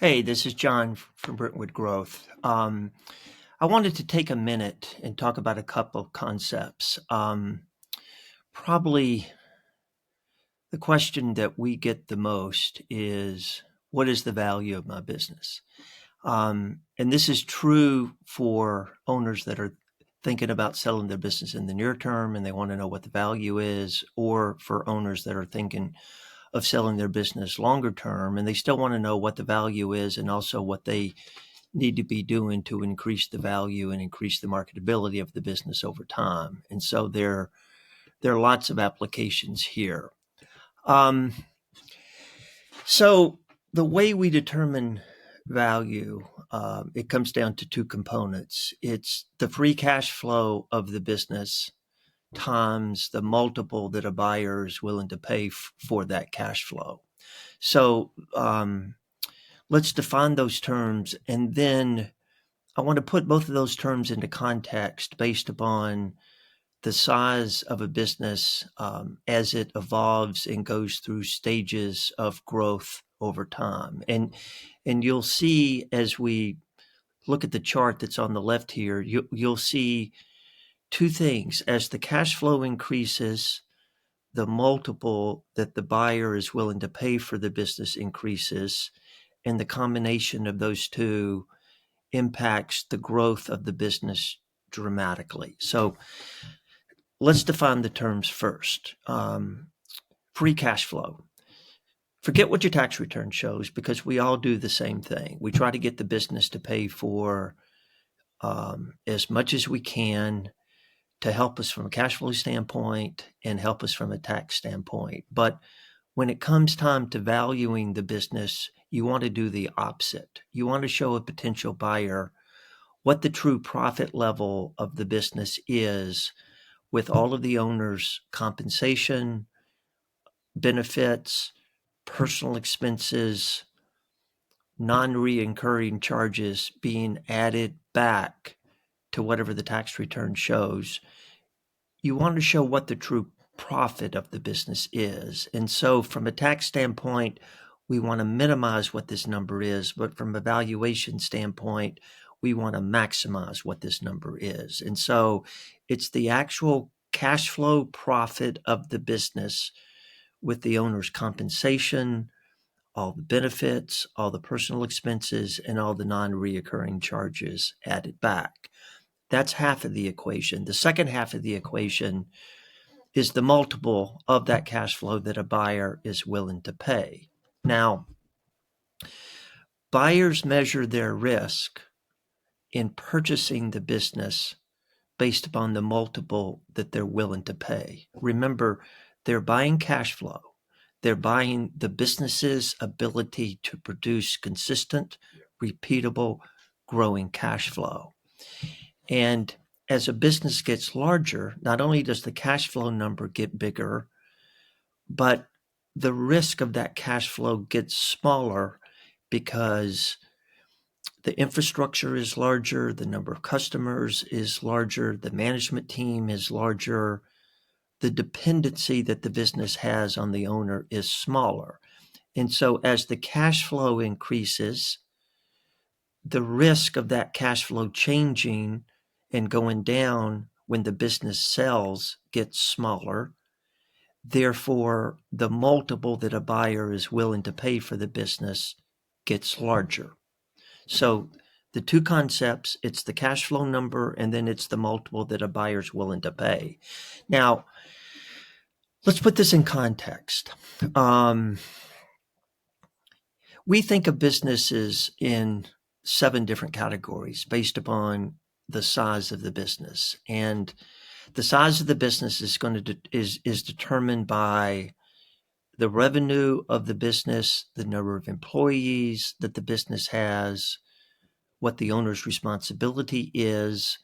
Hey, this is John from Brentwood Growth. I wanted to take a minute and talk about a couple of concepts. Probably the question that we get the most is, what is the value of my business? And this is true for owners that are thinking about selling their business in the near term and they want to know what the value is, or for owners that are thinking of selling their business longer term and they still want to know what the value is and also what they need to be doing to increase the value and increase the marketability of the business over time. And so there are lots of applications here. So the way we determine value, it comes down to two components. It's the free cash flow of the business times the multiple that a buyer is willing to pay for that cash flow. So let's define those terms, and then I want to put both of those terms into context based upon the size of a business as it evolves and goes through stages of growth over time. And you'll see as we look at the chart that's on the left here, you'll see two things. As the cash flow increases, the multiple that the buyer is willing to pay for the business increases, and the combination of those two impacts the growth of the business dramatically. So let's define the terms first. Free cash flow. Forget what your tax return shows, because we all do the same thing. We try to get the business to pay for as much as we can to help us from a cash flow standpoint and help us from a tax standpoint. But when it comes time to valuing the business, you want to do the opposite. You want to show a potential buyer what the true profit level of the business is with all of the owner's compensation, benefits, personal expenses, non-reoccurring charges being added back to whatever the tax return shows. You want to show what the true profit of the business is. And so from a tax standpoint, we want to minimize what this number is, but from a valuation standpoint, we want to maximize what this number is. And so it's the actual cash flow profit of the business with the owner's compensation, all the benefits, all the personal expenses, and all the non-reoccurring charges added back. That's half of the equation. The second half of the equation is the multiple of that cash flow that a buyer is willing to pay. Now, buyers measure their risk in purchasing the business based upon the multiple that they're willing to pay. Remember, they're buying cash flow. They're buying the business's ability to produce consistent, repeatable, growing cash flow. And as a business gets larger, not only does the cash flow number get bigger, but the risk of that cash flow gets smaller because the infrastructure is larger, the number of customers is larger, the management team is larger, the dependency that the business has on the owner is smaller. And so as the cash flow increases, the risk of that cash flow changing and going down when the business sells gets smaller. Therefore, the multiple that a buyer is willing to pay for the business gets larger. So the two concepts, it's the cash flow number, and then it's the multiple that a buyer is willing to pay. Now, let's put this in context. We think of businesses in 7 different categories based upon the size of the business. And the size of the business is determined by the revenue of the business, the number of employees that the business has, what the owner's responsibility is,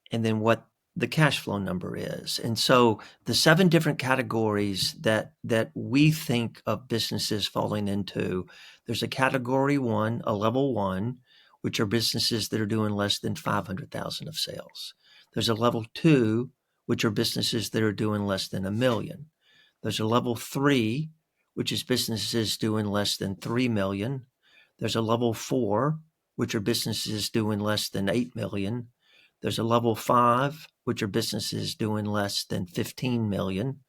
and then what the cash flow number is. And so the 7 different categories that we think of businesses falling into, there's a category 1, a level 1, which are businesses that are doing less than 500,000 of sales. There's a level 2, which are businesses that are doing less than $1 million. There's a level 3, which is businesses doing less than $3 million. There's a level 4, which are businesses doing less than 8 million. There's a level 5, which are businesses doing less than 15 million.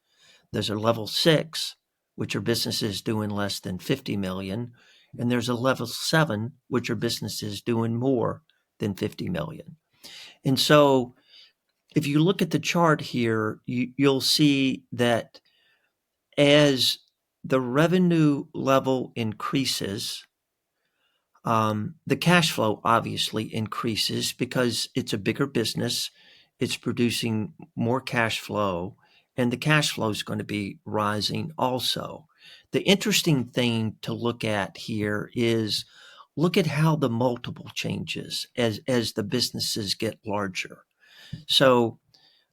There's a level 6, which are businesses doing less than 50 million. And there's a level 7, which are businesses doing more than 50 million. And so if you look at the chart here, you'll see that as the revenue level increases, the cash flow obviously increases because it's a bigger business. It's producing more cash flow, and the cash flow is going to be rising also. The interesting thing to look at here is look at how the multiple changes as the businesses get larger. So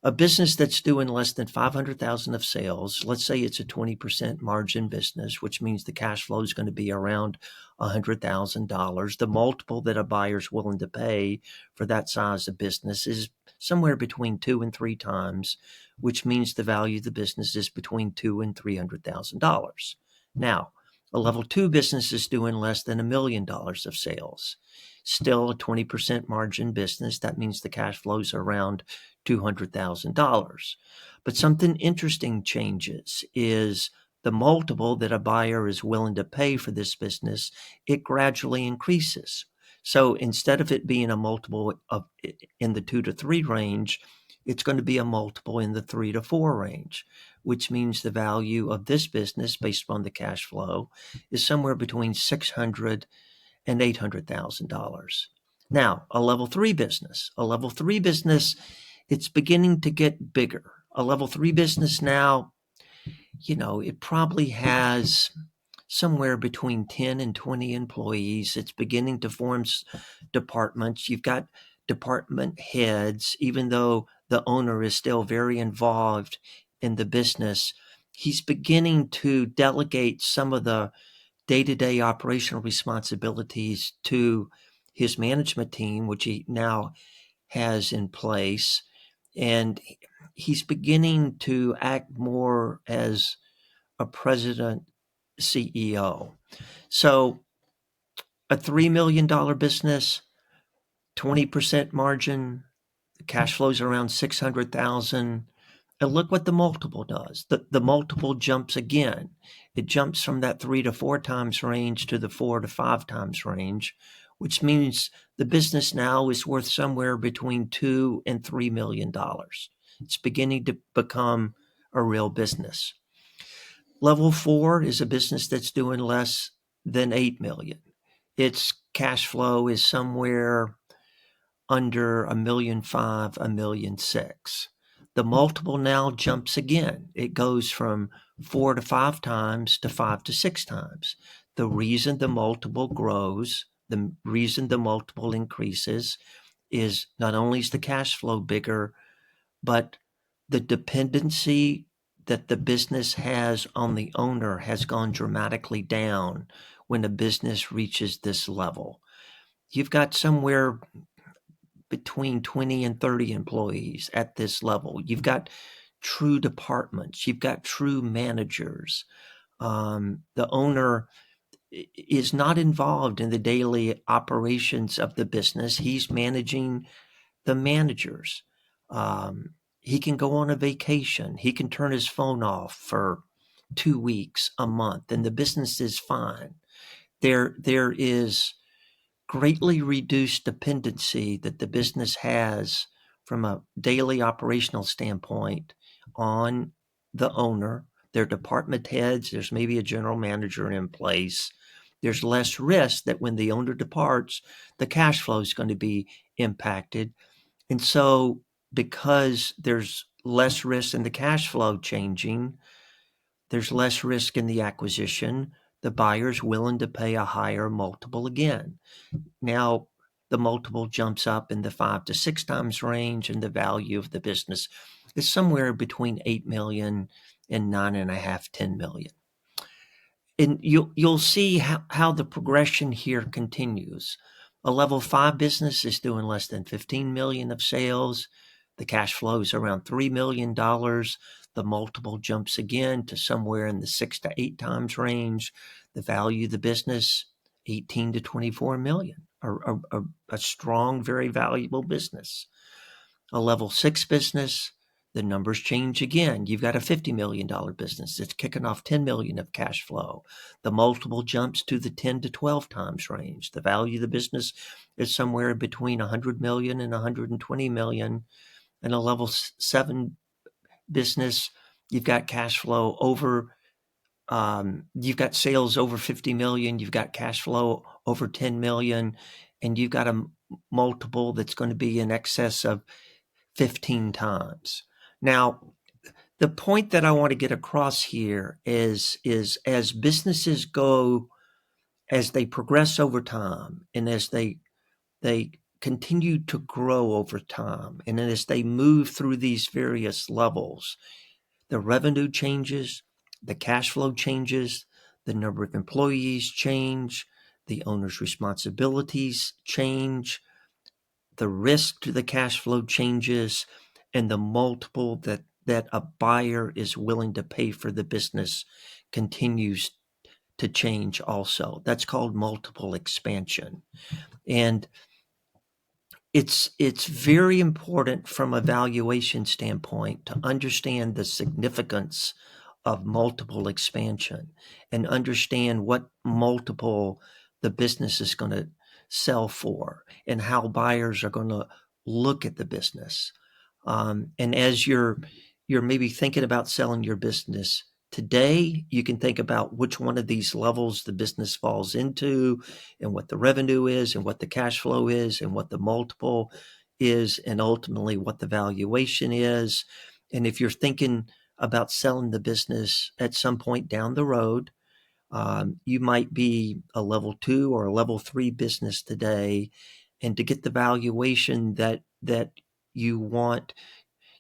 a business that's doing less than 500,000 of sales, let's say it's a 20% margin business, which means the cash flow is going to be around $100,000. The multiple that a buyer's willing to pay for that size of business is somewhere between 2 and 3 times, which means the value of the business is between $200,000 and $300,000. Now, a level 2 business is doing less than $1 million of sales. Still a 20% margin business. That means the cash flows are around $200,000. But something interesting changes is the multiple that a buyer is willing to pay for this business, it gradually increases. So instead of it being a multiple in the 2 to 3 range, it's going to be a multiple in the 3 to 4 range, which means the value of this business based on the cash flow is somewhere between $600,000 and $800,000. Now, a level 3 business. A level 3 business, it's beginning to get bigger. A level 3 business now, it probably has somewhere between 10 and 20 employees. It's beginning to form departments. You've got department heads, even though the owner is still very involved in the business. He's beginning to delegate some of the day-to-day operational responsibilities to his management team, which he now has in place. And he's beginning to act more as a president CEO. So a $3 million business, 20% margin, the cash flows around $600,000. And look what the multiple does. The multiple jumps again. It jumps from that 3 to 4 times range to the 4 to 5 times range, which means the business now is worth somewhere between $2 and $3 million. It's beginning to become a real business. Level 4 is a business that's doing less than 8 million. Its cash flow is somewhere under $1.5 million, $1.6 million. The multiple now jumps again. It goes from 4 to 5 times to 5 to 6 times. The reason the multiple grows, the reason the multiple increases is not only is the cash flow bigger, but the dependency that the business has on the owner has gone dramatically down when a business reaches this level. You've got somewhere between 20 and 30 employees at this level. You've got true departments. You've got true managers. The owner is not involved in the daily operations of the business. He's managing the managers. He can go on a vacation. He can turn his phone off for 2 weeks, a month, and the business is fine. There is greatly reduced dependency that the business has from a daily operational standpoint on the owner, their department heads. There's maybe a general manager in place. There's less risk that when the owner departs, the cash flow is going to be impacted. And so because there's less risk in the cash flow changing, there's less risk in the acquisition. The buyer's willing to pay a higher multiple again. Now, the multiple jumps up in the 5 to 6 times range, and the value of the business is somewhere between 8 million and 9.5, 10 million. And you'll see how the progression here continues. A level 5 business is doing less than 15 million of sales. The cash flow is around $3 million. The multiple jumps again to somewhere in the 6 to 8 times range. The value of the business 18 to 24 million, a strong, very valuable business. A level 6 business, the numbers change again. You've got a $50 million business that's kicking off 10 million of cash flow. The multiple jumps to the 10 to 12 times range. The value of the business is somewhere between 100 million and 120 million. And a level 7 business, you've got cash flow over, you've got sales over 50 million, you've got cash flow over 10 million, and you've got a multiple that's going to be in excess of 15 times. Now, the point that I want to get across here is as businesses go, as they progress over time, and as they continue to grow over time, and as they move through these various levels, the revenue changes, the cash flow changes, the number of employees change, the owner's responsibilities change, the risk to the cash flow changes, and the multiple that a buyer is willing to pay for the business continues to change also. That's called multiple expansion. And it's very important from a valuation standpoint to understand the significance of multiple expansion and understand what multiple the business is going to sell for and how buyers are going to look at the business. And as you're maybe thinking about selling your business today, you can think about which one of these levels the business falls into and what the revenue is and what the cash flow is and what the multiple is and ultimately what the valuation is. And if you're thinking about selling the business at some point down the road, you might be a level 2 or a level 3 business today. And to get the valuation that you want,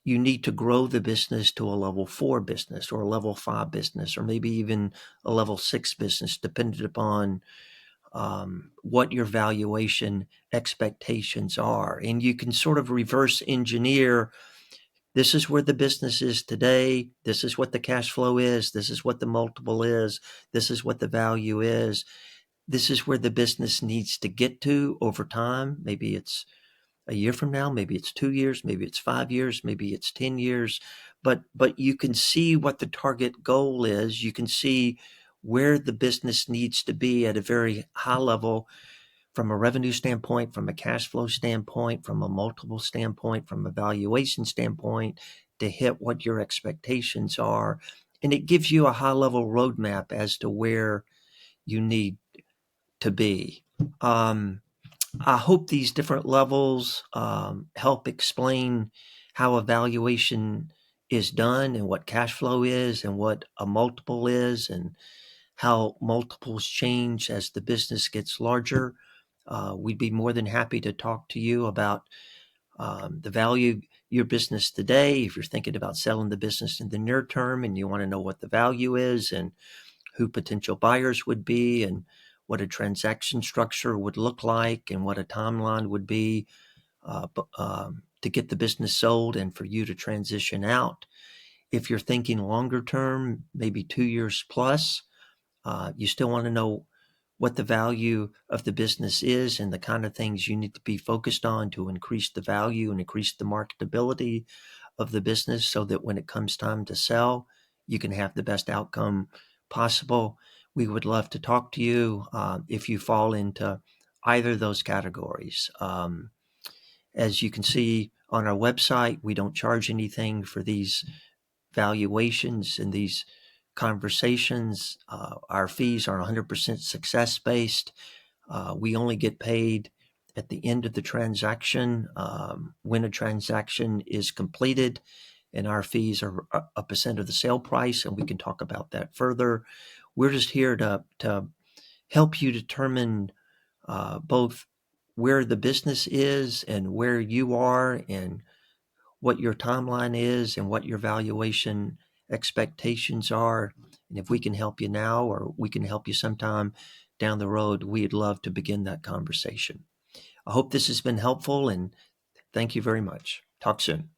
you need to grow the business to a level 4 business or a level 5 business, or maybe even a level 6 business, depending upon what your valuation expectations are. And you can sort of reverse engineer. This is where the business is today. This is what the cash flow is. This is what the multiple is. This is what the value is. This is where the business needs to get to over time. Maybe it's a year from now, maybe it's 2 years, maybe it's 5 years, maybe it's 10 years, but you can see what the target goal is. You can see where the business needs to be at a very high level from a revenue standpoint, from a cash flow standpoint, from a multiple standpoint, from a valuation standpoint, to hit what your expectations are. And it gives you a high level roadmap as to where you need to be. I hope these different levels help explain how a valuation is done and what cash flow is and what a multiple is and how multiples change as the business gets larger. We'd be more than happy to talk to you about the value of your business today. If you're thinking about selling the business in the near term and you want to know what the value is and who potential buyers would be and what a transaction structure would look like and what a timeline would be to get the business sold and for you to transition out. If you're thinking longer term, maybe 2 years plus, you still want to know what the value of the business is and the kind of things you need to be focused on to increase the value and increase the marketability of the business so that when it comes time to sell, you can have the best outcome possible. We would love to talk to you if you fall into either of those categories. As you can see on our website, we don't charge anything for these valuations and these conversations. Our fees are 100% success-based. We only get paid at the end of the transaction when a transaction is completed, and our fees are a percent of the sale price, and we can talk about that further. We're just here to help you determine both where the business is and where you are and what your timeline is and what your valuation expectations are. And if we can help you now or we can help you sometime down the road, we'd love to begin that conversation. I hope this has been helpful and thank you very much. Talk soon.